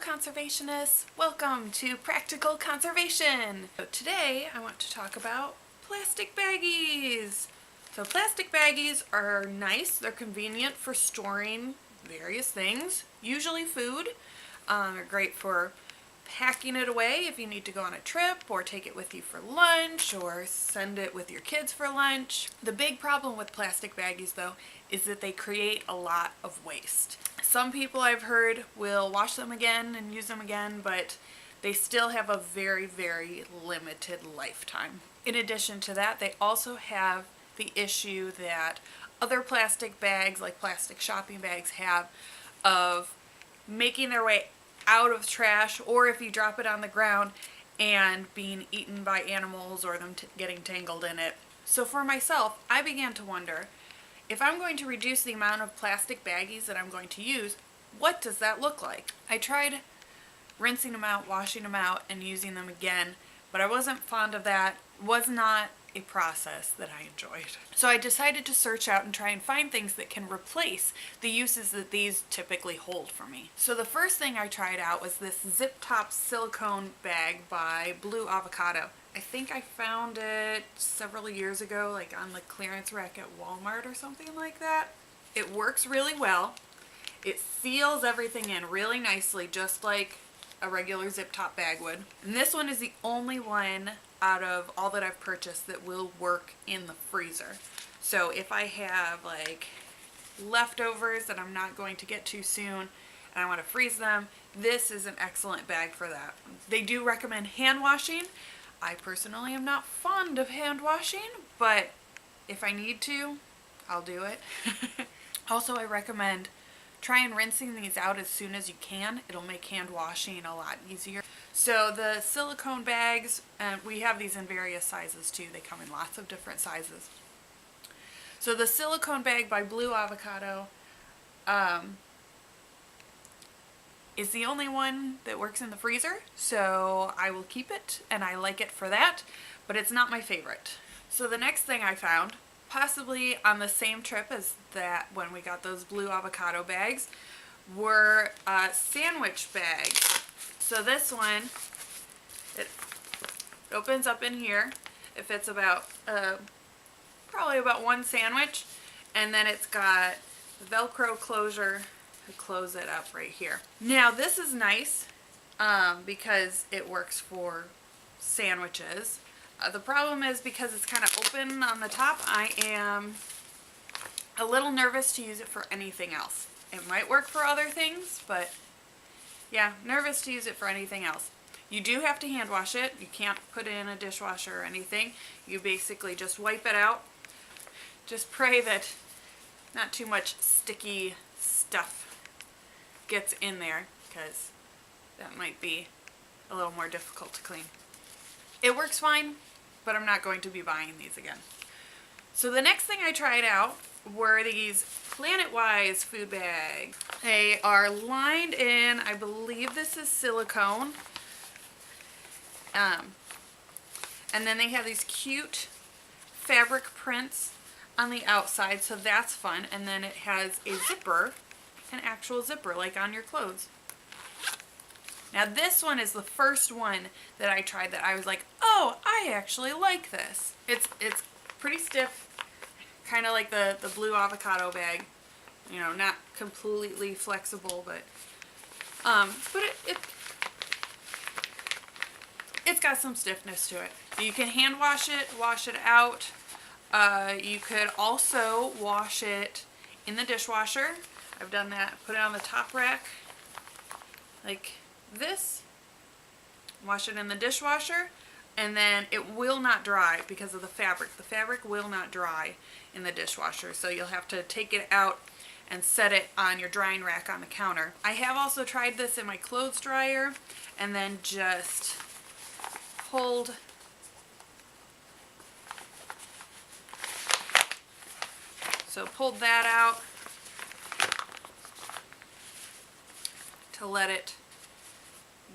conservationists! Welcome to Practical Conservation! So today I want to talk about plastic baggies. So plastic baggies are nice, they're convenient for storing various things, usually food. They're great for packing it away if you need to go on a trip or take it with you for lunch or send it with your kids for lunch. The big problem with plastic baggies though is that they create a lot of waste. Some people I've heard will wash them again and use them again, but they still have a very, very limited lifetime. In addition to that, they also have the issue that other plastic bags, like plastic shopping bags, have of making their way out of trash, or if you drop it on the ground and being eaten by animals or them getting tangled in it. So for myself, I began to wonder, if I'm going to reduce the amount of plastic baggies that I'm going to use, what does that look like? I tried rinsing them out, washing them out, and using them again, but I wasn't fond of that. It was not a process that I enjoyed. So I decided to search out and try and find things that can replace the uses that these typically hold for me. So the first thing I tried out was this zip top silicone bag by Blue Avocado. I think I found it several years ago, like on the clearance rack at Walmart or something like that. It works really well. It seals everything in really nicely, just like a regular zip top bag would. And this one is the only one out of all that I've purchased that will work in the freezer. So if I have like leftovers that I'm not going to get to soon and I want to freeze them, this is an excellent bag for that. They do recommend hand washing. I personally am not fond of hand washing, but if I need to, I'll do it. Also, I recommend try and rinsing these out as soon as you can. It'll make hand washing a lot easier. So the silicone bags, and we have these in various sizes too. They come in lots of different sizes. So the silicone bag by Blue Avocado is the only one that works in the freezer, so I will keep it, and I like it for that, but it's not my favorite. So the next thing I found, possibly on the same trip as that when we got those Blue Avocado bags, were sandwich bags. So this one, it opens up in here. It fits about probably about one sandwich, and then it's got the Velcro closure to close it up right here. Now this is nice because it works for sandwiches. The problem is because it's kind of open on the top, I am a little nervous to use it for anything else. It might work for other things, but yeah, nervous to use it for anything else. You do have to hand wash it. You can't put it in a dishwasher or anything. You basically just wipe it out. Just pray that not too much sticky stuff gets in there, because that might be a little more difficult to clean. It works fine, but I'm not going to be buying these again. So the next thing I tried out were these Planet-Wise food bags. They are lined in, I believe this is silicone. And then they have these cute fabric prints on the outside, so that's fun. And then it has a zipper, an actual zipper like on your clothes. Now this one is the first one that I tried that I was like, oh, I actually like this. It's pretty stiff, kind of like the Blue Avocado bag. You know, not completely flexible, but it's got some stiffness to it. You can hand wash it out. You could also wash it in the dishwasher. I've done that. Put it on the top rack like this. Wash it in the dishwasher, and then it will not dry because of the fabric. The fabric will not dry in the dishwasher, so you'll have to take it out and set it on your drying rack on the counter. I have also tried this in my clothes dryer and then just pulled that out to let it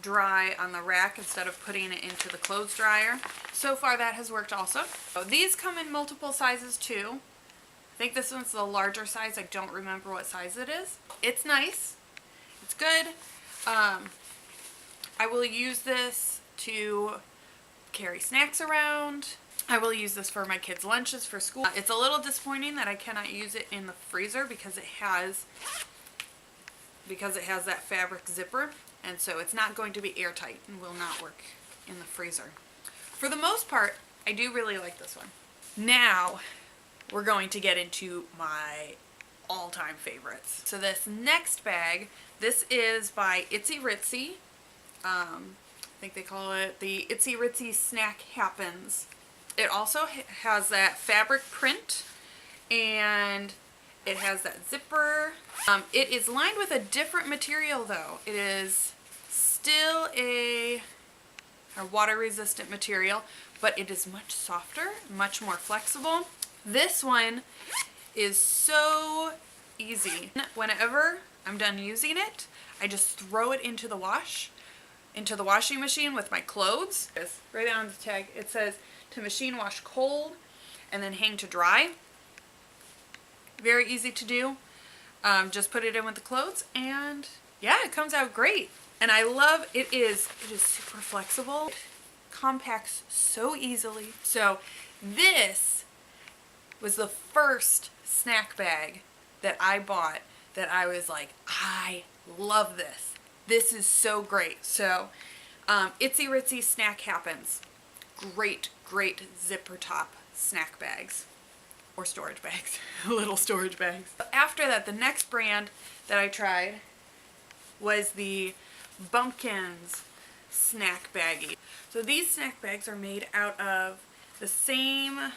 dry on the rack instead of putting it into the clothes dryer. So far that has worked also. So these come in multiple sizes too. I think this one's the larger size. I don't remember what size it is. It's nice. It's good. I will use this to carry snacks around. I will use this for my kids' lunches for school. It's a little disappointing that I cannot use it in the freezer because it has that fabric zipper, and so it's not going to be airtight and will not work in the freezer. For the most part, I do really like this one. Now, we're going to get into my all-time favorites. So this next bag, this is by Itsy Bitsy. I think they call it the Itsy Bitsy Snack Happens. It also has that fabric print, and it has that zipper. It is lined with a different material though. It is still a water-resistant material, but it is much softer, much more flexible. This one is so easy. Whenever I'm done using it, I just throw it into the washing machine with my clothes. Right on the tag, it says to machine wash cold and then hang to dry. Very easy to do. Just put it in with the clothes, and yeah, it comes out great. And I love it is super flexible. It compacts so easily. So this was the first snack bag that I bought that I was like, I love this. This is so great. So Itsy Bitsy Snack Happens. Great zipper top snack bags. Or storage bags. Little storage bags. After that, the next brand that I tried was the Bumpkins snack baggie. So these snack bags are made out of the same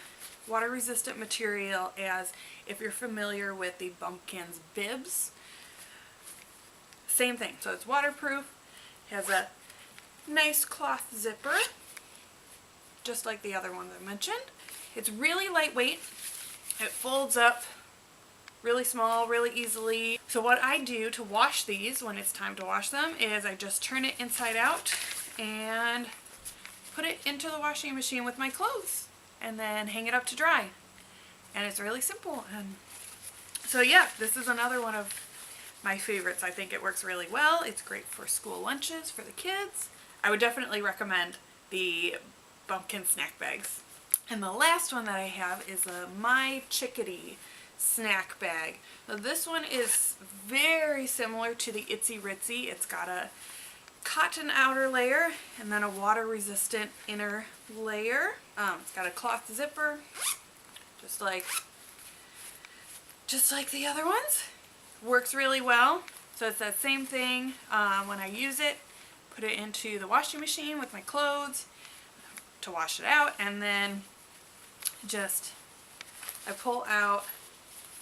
water resistant material as if you're familiar with the Bumpkins bibs. Same thing. So it's waterproof, has a nice cloth zipper, just like the other ones I mentioned. It's really lightweight. It folds up really small, really easily. So what I do to wash these when it's time to wash them is I just turn it inside out and put it into the washing machine with my clothes and then hang it up to dry. And it's really simple. And so yeah, this is another one of my favorites. I think it works really well. It's great for school lunches for the kids. I would definitely recommend the Bumpkin snack bags. And the last one that I have is a My Chickadee snack bag. Now this one is very similar to the Itsy Bitsy. It's got a cotton outer layer and then a water resistant inner layer. It's got a cloth zipper, just like the other ones. Works really well. So it's that same thing. When I use it, put it into the washing machine with my clothes to wash it out, and then I pull out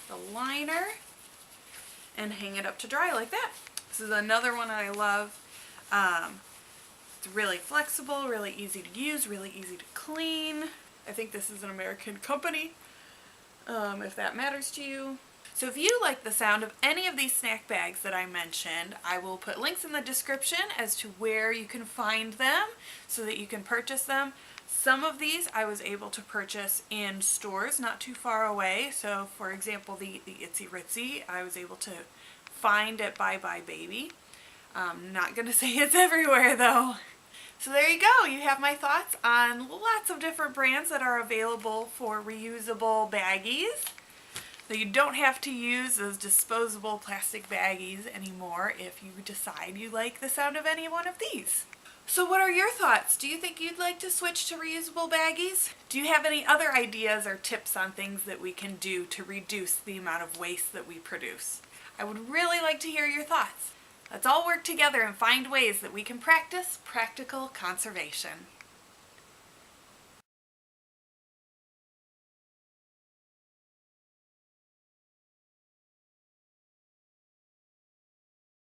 the liner and hang it up to dry like that. This is another one I love. It's really flexible, really easy to use, really easy to clean. I think this is an American company, if that matters to you. So if you like the sound of any of these snack bags that I mentioned, I will put links in the description as to where you can find them so that you can purchase them. Some of these I was able to purchase in stores not too far away. So for example, the Itsy Bitsy I was able to find at Bye Bye Baby. Not gonna say it's everywhere though. So there you go. You have my thoughts on lots of different brands that are available for reusable baggies. So you don't have to use those disposable plastic baggies anymore if you decide you like the sound of any one of these. So what are your thoughts? Do you think you'd like to switch to reusable baggies? Do you have any other ideas or tips on things that we can do to reduce the amount of waste that we produce? I would really like to hear your thoughts. Let's all work together and find ways that we can practice practical conservation.